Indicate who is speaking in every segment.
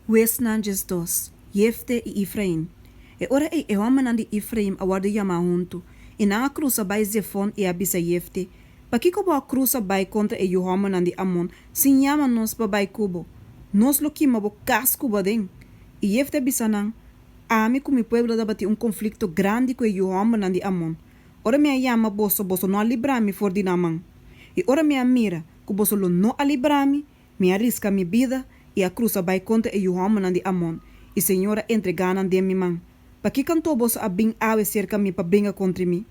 Speaker 1: Huesnan dos, Jefte e Efraim. E ora e homem de Efraim award yama junto. E na a cruza by Zefon e abisa Jefte. Pakiko bo a cruza by contra e homem de Amon, sin yama nos pa by kubo. Nos lo kima bo casco badeng. E Jefte bisanang, ami com mi pueblo da bati conflito grande com e homem de Amon. Ora me yama boso no librami for dinamang. E ora me mira, que boso lo no alibrami, me arrisca mi vida e a cruza by contra e homem de Amon. E senhora entregana de mi man. Pa que cantou boso a bing awe cerca mi pa bringa contra mi.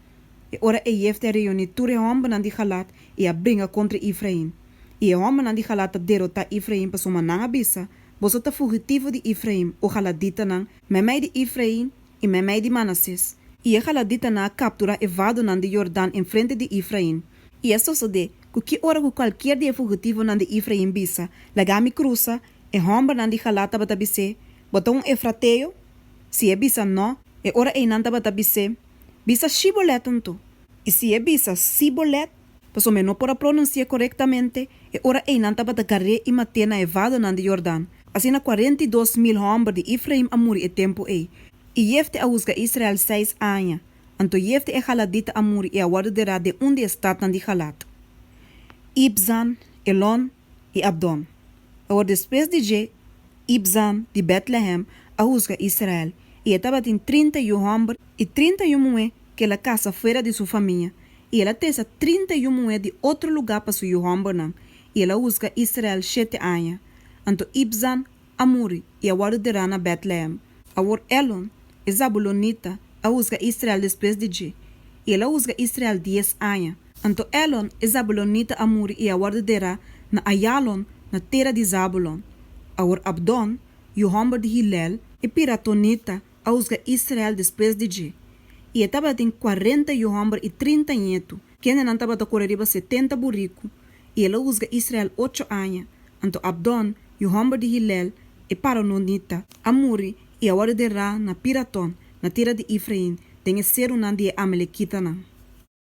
Speaker 1: E ora e Jefte reuni ture homem de Galat e a bringa contra Efraim. E homem de Galat a derrota Efraim pa suma nang abisa, boso ta fugitivo de Efraim o Galadita nang, memei de Efraim e memei de Manasses. E a Galadita na captura evado nan de Jordão em frente de Efraim. E isso se de, que ora que qualquer dia fugitivo nan de Efraim bisa, lagami cruza, e homem nan de Galat batabise, botou efrateo, se é bisa não, e ora e nanta batabise, bisa shibolet tanto. E se é bisa sibolet, paso me não pora pronunciar corretamente, e ora e nanta batagare e matena evado nan de Jordão. Assim na 42.000 homens de Efraim amuri e tempo e. E Jefte a usga Israel 6 anos. Anto Jefte e Galadita amuri e a guardará de onde está nan de Galat. Ibzan, Elon e Abdon. Agora depois de je, Ibzan de Bethlehem a usga Israel. E estava em 31 homens e 31 mulheres que ela casa fora de sua família. E ela teve 31 mulheres de outro lugar para seu homem. E ela usga Israel 7 anos. Anto Ibzan amuri e a guardará na Bethlehem. Agora Elon e Zabulonita a usga Israel depois de je. E ela usga Israel 10 anos. Anto Elon e Zabulonita amuri e a guardará na Ayalon na terra de Zabulon. Agora Abdon e o homem de Hillel e Piratonita a usga Israel depois de je. E estava em 41 homens e 30 netos, que ainda não estava a correr 70 burrico. E ela usga Israel 8 anos. Anto Abdon e o homem de Hillel e Paranonita amuri e a guardará na Piraton, na terra de Efraim, tem ser um de Amalequita.